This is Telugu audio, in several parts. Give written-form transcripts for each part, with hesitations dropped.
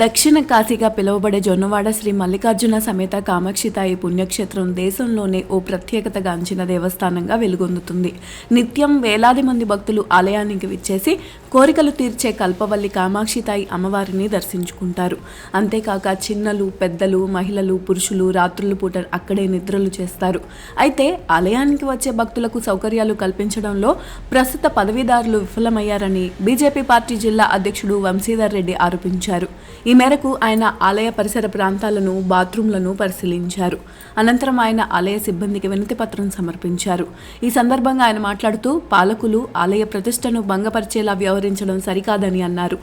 దక్షిణ కాశీగా పిలువబడే జొన్నవాడ శ్రీ మల్లికార్జున సమేత కామాక్షితాయి పుణ్యక్షేత్రం దేశంలోనే ఓ ప్రత్యేకతగాంచిన దేవస్థానంగా వెలుగొందుతుంది. నిత్యం వేలాది మంది భక్తులు ఆలయానికి విచ్చేసి కోరికలు తీర్చే కల్పవల్లి కామాక్షితాయి అమ్మవారిని దర్శించుకుంటారు. అంతేకాక చిన్నలు, పెద్దలు, మహిళలు, పురుషులు రాత్రుల పూట అక్కడే నిద్రలు చేస్తారు. అయితే ఆలయానికి వచ్చే భక్తులకు సౌకర్యాలు కల్పించడంలో ప్రస్తుత పదవీదారులు విఫలమయ్యారని బీజేపీ పార్టీ జిల్లా అధ్యక్షుడు వంశీధర్ రెడ్డి ఆరోపించారు. ఈ మేరకు ఆయన ఆలయ పరిసర ప్రాంతాలను, బాత్రూంలను పరిశీలించారు. అనంతరం ఆయన ఆలయ సిబ్బందికి వినతి పత్రం సమర్పించారు. ఈ సందర్భంగా ఆయన మాట్లాడుతూ పాలకులు ఆలయ ప్రతిష్టను భంగపరిచేలా వ్యవహరించడం సరికాదని అన్నారు.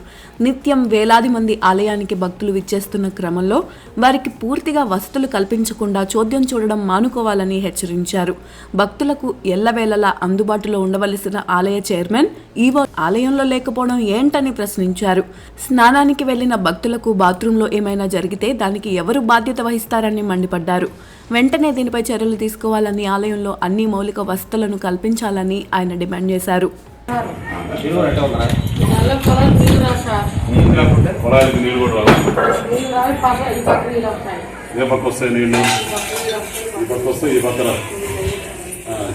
నిత్యం వేలాది మంది ఆలయానికి భక్తులు విచ్చేస్తున్న క్రమంలో వారికి పూర్తిగా వసతులు కల్పించకుండా చోద్యం చూడడం మానుకోవాలని హెచ్చరించారు. భక్తులకు ఎల్లవేళలా అందుబాటులో ఉండవలసిన ఆలయ చైర్మన్ ఈవో ఆలయంలో లేకపోవడం ఏంటని ప్రశ్నించారు. స్నానానికి వెళ్లిన భక్తులకు బాత్రూంలో ఏమైనా జరిగితే దానికి ఎవరు బాధ్యత వహిస్తారని మండిపడ్డారు. వెంటనే దీనిపై చర్యలు తీసుకోవాలని, ఆలయంలో అన్ని మౌలిక వసతులను కల్పించాలని ఆయన డిమాండ్ చేశారు.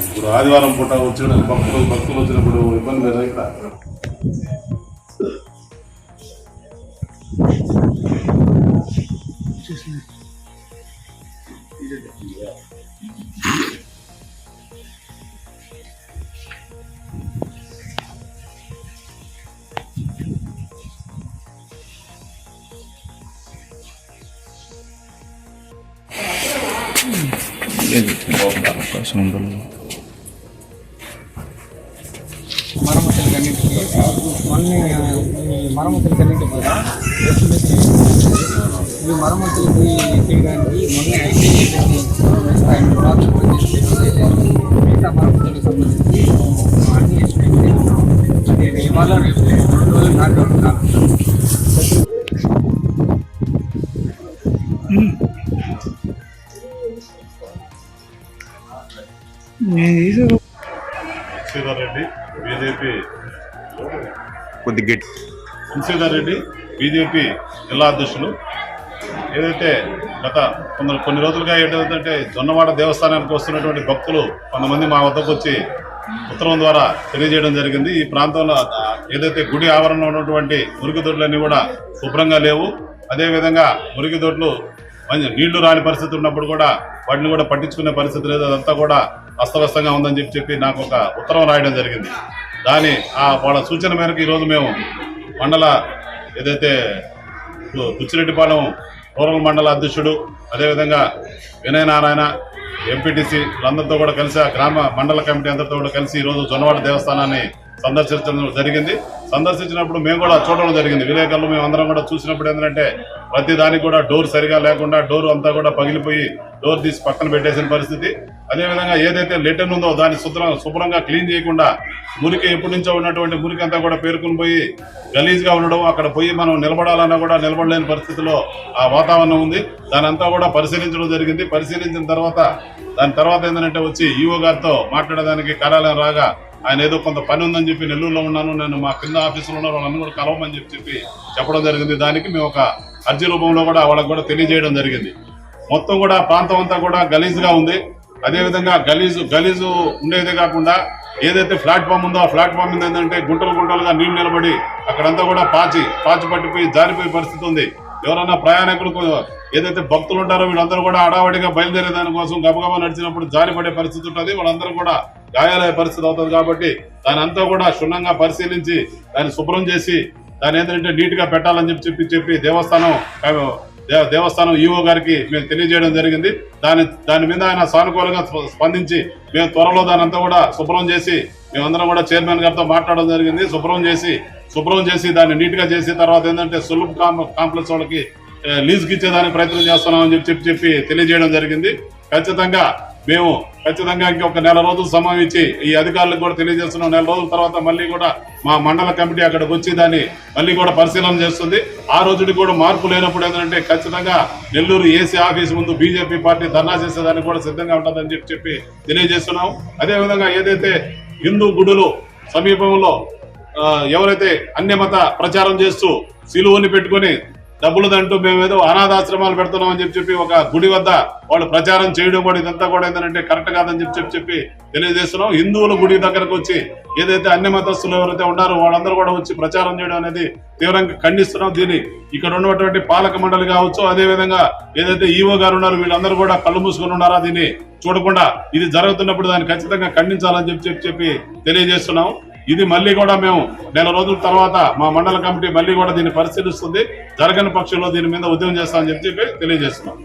ఇప్పుడు ఆదివారం పూట వచ్చిన భక్తులు వచ్చినప్పుడు ఇబ్బంది లేదా ఇక్కడ? మరమ్మతులకన్నింటి కూడా ఈ మరమ్మతులకి చేయడానికి మొన్న మిగతా మరమ్మతులకు సంబంధించి అన్ని ఎస్టిమేట్ నేను ఇవాళ రేపు 2 రోజులు నాటి ఉంటాను. రెడ్డి బీజేపీ వంశీధర్ రెడ్డి బీజేపీ జిల్లా అధ్యక్షులు. ఏదైతే గత కొన్ని రోజులుగా ఏంటంటే జొన్నవాడ దేవస్థానానికి వస్తున్నటువంటి భక్తులు కొంతమంది మా వద్దకు వచ్చి ఉత్తరం ద్వారా తెలియజేయడం జరిగింది. ఈ ప్రాంతంలో ఏదైతే గుడి ఆవరణలో ఉన్నటువంటి మురికిదొడ్లన్నీ కూడా శుభ్రంగా లేవు. అదేవిధంగా మురికిదొడ్లు నీళ్లు రాని పరిస్థితి ఉన్నప్పుడు కూడా వాటిని కూడా పట్టించుకునే పరిస్థితి లేదు. అదంతా కూడా అస్తవ్యస్తంగా ఉందని చెప్పి నాకు ఒక ఉత్తరం రాయడం జరిగింది. వాళ్ళ సూచన మేరకు ఈరోజు మేము మండల ఏదైతే బుచ్చిరెడ్డిపాలెం రూరల్ మండల అధ్యక్షుడు, అదేవిధంగా వినయ నారాయణ, ఎంపీటీసీ అందరితో కూడా కలిసి, ఆ గ్రామ మండల కమిటీ అందరితో కూడా కలిసి ఈరోజు జొన్నవాడ దేవస్థానాన్ని సందర్శించడం జరిగింది. సందర్శించినప్పుడు మేము కూడా చూడడం జరిగింది. విలేకరులు మేము అందరం కూడా చూసినప్పుడు ఏంటంటే ప్రతి దానికి కూడా డోర్ సరిగా లేకుండా, డోర్ అంతా కూడా పగిలిపోయి డోర్ తీసి పక్కన పెట్టేసిన పరిస్థితి. అదేవిధంగా ఏదైతే లెటర్ ఉందో దాన్ని శుభ్రంగా క్లీన్ చేయకుండా మురికి ఎప్పటి నుంచో ఉన్నటువంటి మురికి అంతా కూడా పేరుకుని పోయి గలీజ్గా ఉండడం, అక్కడ పోయి మనం నిలబడాలన్నా కూడా నిలబడలేని పరిస్థితిలో ఆ వాతావరణం ఉంది. దాని అంతా కూడా పరిశీలించడం జరిగింది. పరిశీలించిన దాని తర్వాత ఏంటంటే వచ్చి ఈఓ గారితో మాట్లాడడానికి కార్యాలయం రాగా ఆయన ఏదో కొంత పని ఉందని చెప్పి నెల్లూరులో ఉన్నాను, నేను మా కింద ఆఫీసులో ఉన్న వాళ్ళని కూడా కలవమని చెప్పడం జరిగింది. దానికి మేము ఒక అర్జీ రూపంలో కూడా వాళ్ళకు కూడా తెలియజేయడం జరిగింది. మొత్తం కూడా ప్రాంతం అంతా కూడా గలీజ్గా ఉంది. అదేవిధంగా గలీజు ఉండేదే కాకుండా ఏదైతే ప్లాట్ఫామ్ ఉందో ఆ ప్లాట్ఫామ్ మీద ఏంటంటే గుంటలుగా నీళ్లు నిలబడి అక్కడంతా కూడా పాచి పట్టిపోయి జారిపోయే పరిస్థితి ఉంది. ఎవరైనా ప్రయాణికులకు ఏదైతే భక్తులు ఉంటారో వీళ్ళందరూ కూడా అడావడిగా బయలుదేరే దానికోసం గబగబా నడిచినప్పుడు జారిపడే పరిస్థితి ఉంటుంది. వాళ్ళందరూ కూడా గాయాలయ్యే పరిస్థితి అవుతుంది. కాబట్టి దాని అంతా కూడా క్షుణ్ణంగా పరిశీలించి దాన్ని శుభ్రం చేసి దాన్ని ఏంటంటే నీట్గా పెట్టాలని చెప్పి దేవస్థానం ఈఓ గారికి మేము తెలియజేయడం జరిగింది. దాని మీద ఆయన సానుకూలంగా స్పందించి మేము త్వరలో దాని అంతా కూడా శుభ్రం చేసి మేమందరం కూడా చైర్మన్ గారితో మాట్లాడడం జరిగింది. శుభ్రం చేసి దాన్ని నీట్గా చేసి తర్వాత ఏంటంటే సులుభ్ కాంప్లెక్స్ వాళ్ళకి లీజ్కి ఇచ్చేదానికి ప్రయత్నం చేస్తున్నామని చెప్పి తెలియజేయడం జరిగింది. ఖచ్చితంగా ఇంకొక నెల రోజులు సమయం ఇచ్చి ఈ అధికారులకు కూడా తెలియజేస్తున్నాం. నెల రోజుల తర్వాత మళ్ళీ కూడా మా మండల కమిటీ అక్కడికి వచ్చి దాన్ని మళ్ళీ కూడా పరిశీలన చేస్తుంది. ఆ రోజుకి కూడా మార్పు లేనప్పుడు ఏంటంటే ఖచ్చితంగా నెల్లూరు ఏసీ ఆఫీస్ ముందు బీజేపీ పార్టీ ధర్నా చేసేదానికి కూడా సిద్ధంగా ఉంటుందని చెప్పి తెలియజేస్తున్నాం. అదేవిధంగా ఏదైతే హిందూ గుడులు సమీపంలో ఎవరైతే అన్యమత ప్రచారం చేస్తూ సిలువని పెట్టుకొని డబ్బులు దంటూ మేమేదో అనాథాశ్రమాలు పెడుతున్నాం అని చెప్పి ఒక గుడి వద్ద వాళ్ళు ప్రచారం చేయడం కూడా ఇదంతా కూడా ఏంటంటే కరెక్ట్ కాదని చెప్పి తెలియజేస్తున్నాం. హిందువుల గుడి దగ్గరకు వచ్చి ఏదైతే అన్ని మతస్థులు ఎవరైతే ఉన్నారో వాళ్ళందరూ కూడా వచ్చి ప్రచారం చేయడం అనేది తీవ్రంగా ఖండిస్తున్నాం. దీన్ని ఇక్కడ ఉన్నటువంటి పాలక మండలి కావచ్చు, అదే విధంగా ఏదైతే ఈవో గారు ఉన్నారో వీళ్ళందరూ కూడా కళ్ళు మూసుకొని ఉన్నారా దీన్ని చూడకుండా ఇది జరుగుతున్నప్పుడు దాన్ని ఖచ్చితంగా ఖండించాలని చెప్పి తెలియజేస్తున్నాం. ఇది మళ్ళీ కూడా మేము నెల రోజుల తర్వాత మా మండల కమిటీ మళ్ళీ కూడా దీన్ని పరిశీలిస్తుంది. జరగని పక్షంలో దీని మీద ఉద్యమం చేస్తామని చెప్పి తెలియజేస్తున్నాం.